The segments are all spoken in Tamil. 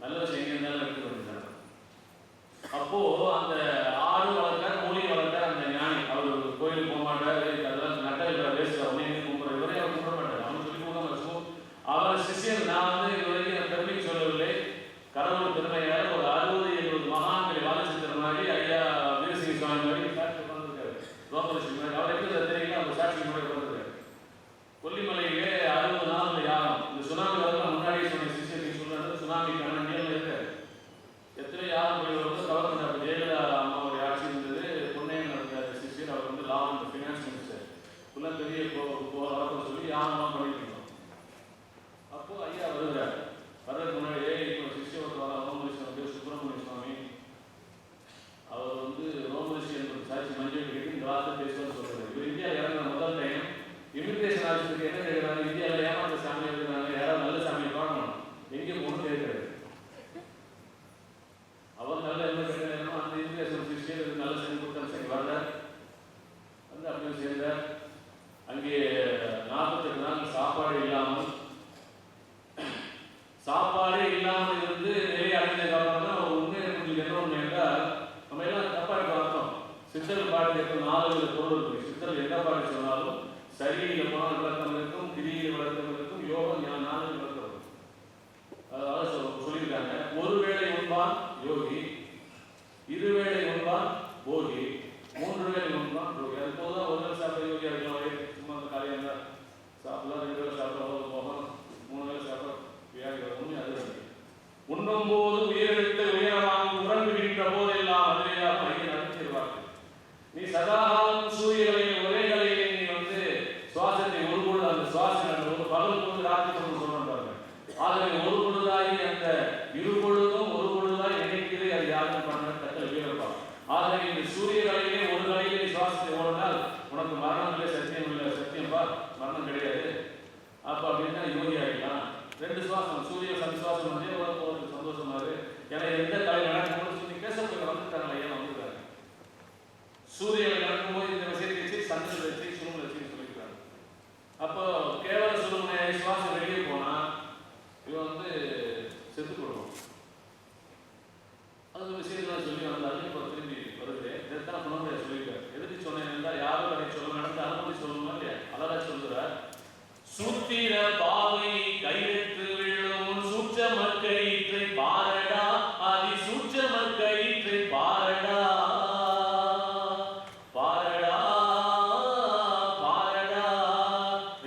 நல்ல விஷயம் இருந்தாலும் எடுத்து வந்துட்டாங்க. அப்போ அந்த ஆடு வளர்த்தார், மூலி வளர்த்தார் அந்த ஞானி. அவர் கோயிலுக்கு போக மாட்டார், அதெல்லாம் நட்டையில் வேஸ்ட் உடனே கும்பிட்ற இவரே அவர் கும்பிட மாட்டார். அவன் சொல்லி கொடுக்க வச்சுக்கோ. அவர் சிஷியர் நான் இது வரைக்கும் என் பெருமைக்கு சொல்லவில்லை. கடவுள் பெருமையால் ஒரு 60-70 மகான்களை வாதிச்சிருக்கிற மாதிரி ஐயா வீரசிங்க சுவாமி மாதிரி சாட்சி உட்காந்துருக்காரு. ரோமரிஷி மாதிரி அவர் எப்படி தெரியல, அவர் சாட்சி மாதிரி உட்காந்துருக்காரு. கொல்லிமலையிலே 60 நாள் யாகம். இந்த சுனாமி வரலாம் முன்னாடியே சொன்ன சிஷியர் சொல்றாரு, சுனாமிக்கான நியமம் இருக்காரு. எத்தனை யாரும் போய் வந்து கவர்மெண்ட் ஜெயலலிதா அம்மாவுடைய ஆட்சி இருந்தது. பொன்னையன் நடந்த சிஷியர் அவர் வந்து லா அண்ட் ஃபினான்ஸ் மினிஸ்டர் ஃபுல்லாக பெரிய வழக்கம் சொல்லி யாரெல்லாம் பண்ணிட்டு இருந்தோம். அப்போ ஐயா வருகிறார். வர்றதுக்கு முன்னாடியே இப்போ சிஷியவர்கள் வர ரோமரிஷி வந்து சுப்பிரமணிய சுவாமி அவர் வந்து ரோமரிஷி என்ற சாட்சி மஞ்சள் கேட்டு இந்த வார்த்தை பேசுவான்னு சொல்றாரு. இவர் இந்தியா இறங்குற முதல் டைம் இமிகிரேஷன் ஆஃபீஸருக்கு என்ன கேட்குறாங்க, இந்தியாவில் ஏமாற்ற சாமி இருக்கிறாங்க, யாராவது நல்ல சாமியை பார்க்கணும், எங்கே போகணும்னு கேட்குறாரு. அவர் நல்ல என்ன கேட்கணும், அந்த இமிகிரேஷன் சிஷியர் நல்ல செஞ்சு கொடுத்தாங்க வரல வந்து அப்படியே சேர்ந்தார். அங்கே 48 நாள் சாப்பாடே இல்லாமல் இருந்து நிறைய அடைஞ்சதுக்கப்புறம் தான் உண்மையை உங்களுக்கு என்ன ஒன்று என்றால், நம்ம எல்லாம் தப்பாக பார்த்தோம். சித்தர் பாட்டு எப்போ 4 பொருள் இருக்கு. சித்தர் எந்த பாட்டு சொன்னாலும் சரியில் போனால் விளக்கம் இருக்கும், கிரியில் விளக்கம் இருக்கும், யோகம் 4 விளக்கம் இருக்கும். அதாவது சொல்லியிருக்காங்க, ஒருவேளை உண்பான் யோகி, இருவேளை உண்பான் போகி, 3 வேளை உண்பான் யோகி. அது போதுதான் ஒரு வேளை சாப்பிட யோகியா இருக்கலாம். சும்மா அந்த காலையாக சாப்பிடலாம், 2 வேளை சாப்பிட போகலாம், 3 வேளை சாப்பிட உண்மை. அது உண்ணும் போது உயிரெழுத்து உயரமாக உறங்குகின்ற போதெல்லாம் அதிலேயாக மைய நடத்திடுவார்கள். நீ சதாகாலம் சூரியகளையும் ஒரேகளையே நீ வந்து சுவாசத்தை ஒரு பொழுது அந்த சுவாசம் ஒரு பகல் பொழுது ராத்திரி பொழுது சொல்றாங்க. ஆகவே ஒரு பொழுதாகி அந்த இரு பொழுதும் ஒரு பொழுதாய் நினைக்கிறது. அது யாருக்கும் பண்ண கட்டளை வீரப்பா. ஆகவே இந்த சூரியகளையிலே ஒரு கலையிலே சுவாசத்தை ஓடினால் உனக்கு மரணம் இல்லை, சத்தியம் இல்லை. சத்தியம்பா மரணம் கிடையாது. அப்ப அப்படின்னா யோகி ஆகிடலாம். 2 சுவாசம் சூரிய சன்சுவாசம் வந்து உலகம் சந்தோஷமா இருக்கு. ஏன்னா எந்த கலை நடக்கும்போது சொல்லி பேசப்பட்ட வந்துட்டாங்க. ஏன் வந்துருக்காங்க சூரியனை நடக்கும்போது இந்த விஷயத்தை வச்சு சந்திர வச்சு சுரும வச்சு சொல்லிக்கிறாங்க. அப்போ கேவல சுருமனை சுவாசம் வெளியே போனா இவன் வந்து செத்து போடுவோம். அது விஷயத்தான் சொல்லி வந்தாலும் இப்போ திரும்பி வருது. இதைத்தான் குணமுறையை சொல்லியிருக்காரு. எதுக்கு சொன்னேன் என்றால் யாரும் அதை சொல்ல நடந்து அனுமதி சொல்லணுமா இல்லையா? அழகா சொல்கிறார். சூத்திர பாவை கையெழுத்து விழும் சூட்சம கயிற்றை பாரடா, அதி சூட்சம கயிற்றை பாரடா, பாரடா பாரடா.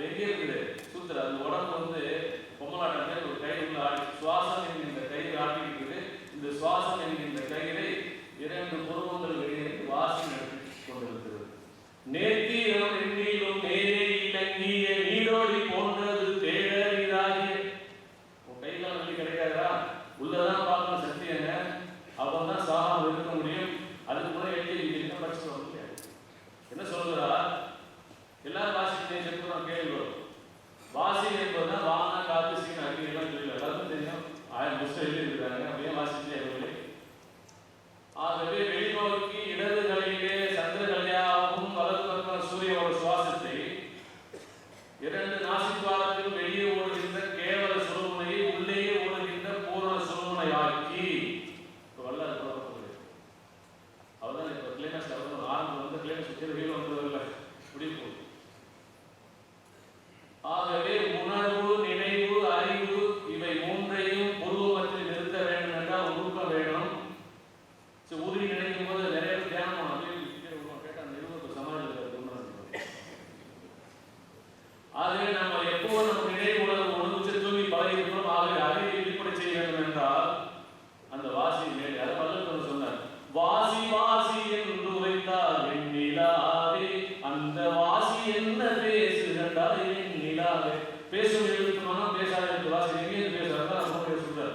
எங்கே இருக்குது சூத்திர? அந்த உடம்பு வந்து பொம்மலாட்டம் ஒரு கை உள்ள ஆடி சுவாசம் என்கின்ற கயிறு ஆட்டிக்கிட்டு இந்த சுவாசம் என்கின்ற கயிறை 2 புருவங்கள் வெளியே வாசி நடத்தி கொண்டிருக்கிறது. நேர்த்தீரம் எண்ணிலும் நேரே இலங்கிய நீரோடி போன்றது தேடறிதாகிய. உன் கையெல்லாம் வந்து கிடைக்காதா? உள்ளதான் பார்க்கணும் சக்தியங்க. அவன் தான் சாகாமல் இருக்க முடியும். அதுக்கு முன்னாடி என்ன படிச்சு வர முடியாது. என்ன சொல்கிறா? எல்லாரும் வாசிக்கிறேன் சென்று கேள்வி வரும். வாசி என்பதுதான் வான காத்து சீன் அடிக்கலாம் தெரியல, எல்லாருக்கும் தெரியும். 1000 புத்தகம் எழுதியிருக்கிறாங்க. அப்படியே வாசிச்சே இல்லை. ஆகவே வெளிநோக்கி இடது கலையிலே சந்திர கல்யாவும் வலது பக்கம் சூரியோட சுவாசத்தை 2 நாசித்வாரத்தில் வெளியே ஓடுகின்ற கேவல சுருமுனையை உள்ளே ஓடுகின்ற பூரண சுருமுனை ஆக்கி வல்லாது புறப்படுகிறது. அவர்தான் இப்போ கிளைமேக்ஸ் ஆரம்பம் வந்து கிளைமேக்ஸ் வெளியே வந்ததில்லை முடிவு போகுது. ஆகவே உணர்வு, நினைவு, அறிவு இவை 3ஐயும் புருவத்தில் நிறுத்த வேண்டும் என்றால் உருக்கம் வேணும். உருவி நினைக்கும் போது நிறைய பேர் தியானம் கேட்ட அந்த 20 சமாளிக்கிறது. ஆகவே நம்ம எப்போ நம்ம நினைவு உணர்வு தூங்கி பழகிக்கிறோம். ஆகவே அதை வெளிப்படை செய்ய வேண்டும் என்றால் அந்த வாசி மேலே அதை வல்லவர் சொன்னார். வாசி வாசி என்று உரைத்தால் வெண்ணிலாவே, அந்த வாசி என்ன பேசுகின்றால் வெண்ணிலாவே. பேசும் எழுத்து மனம் பேசாத எழுத்து வாசி எங்கேயும் பேசுறாங்க. சொல்றாரு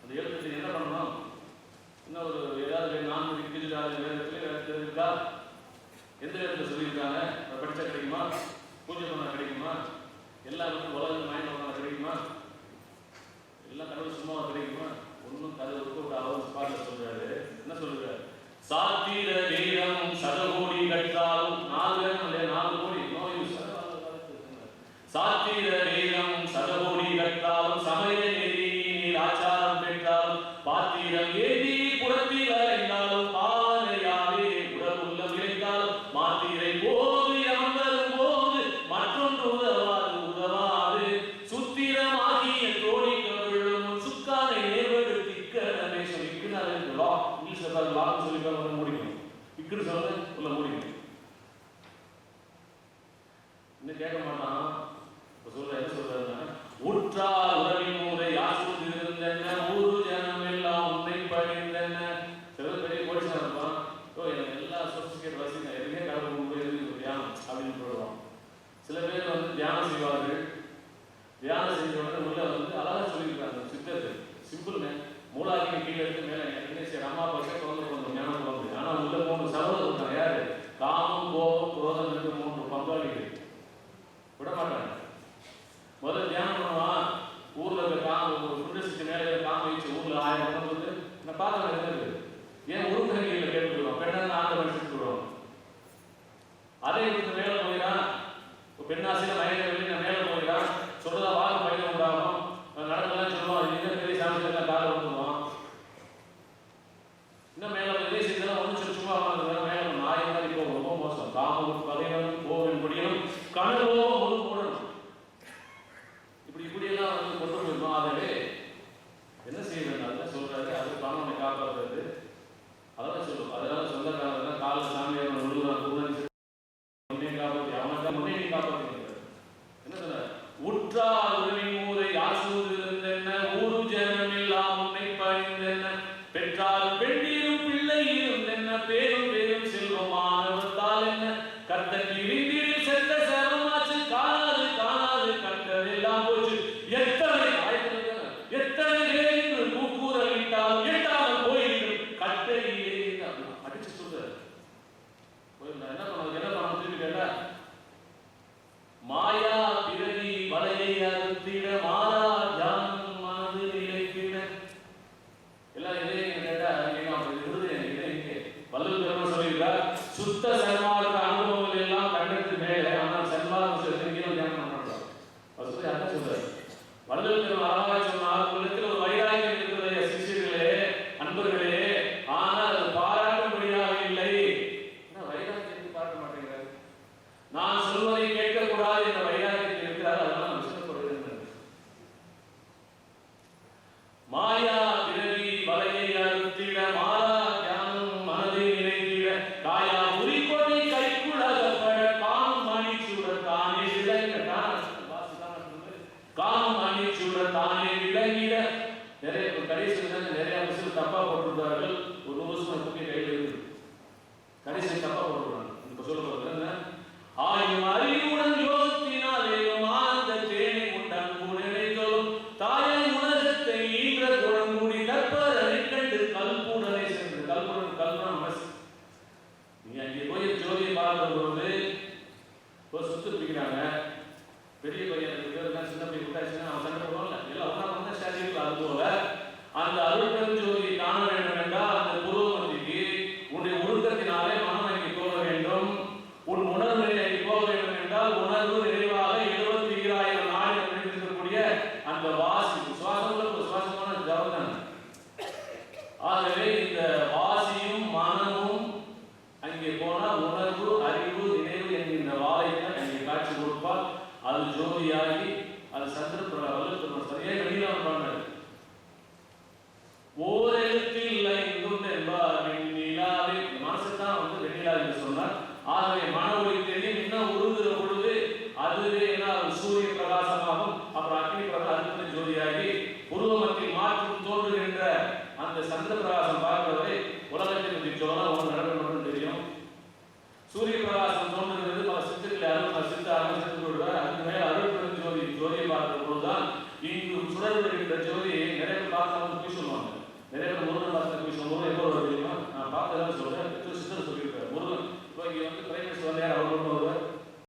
அந்த எழுத்து என்ன பண்ணணும்? இன்னும் ஒரு ஏதாவது 4 வேதத்துல இருக்கா? எந்த வேதத்தில் சொல்லியிருக்காங்க? படிச்சா கிடைக்குமா? பூஜை பண்ண கிடைக்குமா? எல்லாருக்கும் உலகம் மயங்க கிடைக்குமா? எல்லாம் கடவுள் சும்மா கிடைக்குமா? ஒன்றும் கதை ஒரு அவர் பாட்டில் சொல்றாரு. என்ன சொல்றாரு? சாத்திர வீரம் சதகோடி கற்றாலும் 4 கோடி நோய் சாத்திர வீரம் சதகோடி கற்றாலும் சமய நெறி ஆச்சாரம் மாயா பிறவி வலையை அறுத்திட மாலா ஞானம் மனதை நிறைந்திட காயா உரிக்கொடை கைக்குள்ளகப்பட காணும் மணிச்சூட தானே விளங்கிட காணும் மணிச்சூட தானே விளங்கிட. நிறைய கடைசி நிறைய விஷயம் தப்பா போட்டிருந்தார்கள். ஒரு வருஷம் தூக்கி கையில் இருக்கு, கடைசி தப்பா போட்டுருவாங்க. இப்ப சொல்லுறது என்ன, ஆயும் அறிவுடன் யோகத்தினாலேயும் ஆனந்த தேனை உண்டன் நினைத்தோம் தாயை உலகத்தை ஈன்ற குழங்குடி கற்பரை கண்டு கல்புடனை சென்று கல்புடன் கல்புடன் மனசு. நீங்க அங்கே போய் ஜோதியை பார்க்கிற பொழுது ஒரு சுத்து பிடிக்கிறாங்க. பெரிய பையனுக்கு பேர் சின்ன பையன் விட்டாச்சுன்னா அவன் சண்டை போடுவாங்க. எல்லாம் ஒன்றா பண்ண ஸ்டாண்டிங். அது போல அந்த அருட்பெரும் ஜோதியை காண வேண்டும் என்றால் அந்த புருவமத்திக்கு உன்னுடைய ஒழுக்கத்தினாலே மனம் அங்கே போக வேண்டும். உன் உணர்வு அங்கே போக வேண்டும் என்றால் உணர்வு நிறைவாக 72,000 நாடுகள் நினைத்திருக்கக்கூடிய அந்த வாசி சுவாசங்களும் ஒரு சுவாசமான ஜவதான். ஆகவே இந்த வாசியும் மனமும் அங்கே போனால் உணர்வு அறிவு நினைவு என்கின்ற வாழைத்தான் அங்கே காட்சி கொடுப்பால் அது ஜோதியாகி அது சந்திர சரியாக வெளியில பண்ணாரு. ஓரெழுத்தில் ஐந்துண்டு என்பார் வெண்ணிலாவே. மனசுதான் வெண்ணிலா என்று சொன்னார். ஆகவே மன ஒளி தெரியும் இன்னும் உருகுகிற பொழுது அதுவே என்ன சூரிய பிரகாசமாகும். அப்புறம் அக்னி பிரகாசம் அதுக்கு ஜோதியாகி உருவமத்தில் மாற்றம் தோன்றுகின்ற அந்த சந்திர பிரகாசம் பார்க்கிறவரை உலகத்தை பற்றி சொன்னால் ஒன்று நடக்க மட்டும் தெரியும். சூரிய பிரகாசம் தோன்றுகிறது பல சித்துக்களை அருள் சித்த அருள் விடுவார். அதுக்கு மேல அருள் ஜோதி ஜோதியை பார்க்கிற பொழுதுதான் இங்கு சுடர் வருகின்ற ஜோதியை நிறைய பார்க்கலாம் போய் சொல்லுவாங்க. நிறைய பேர் முருகன் பார்த்து போய் சொல்லுவோம். எப்போ வருவீங்கன்னா நான் பார்த்ததான் சொல்றேன். சித்தர் சொல்லியிருக்காரு முருகன் இப்போ இங்கே பிரைம் மினிஸ்டர் வந்து யார் அவர்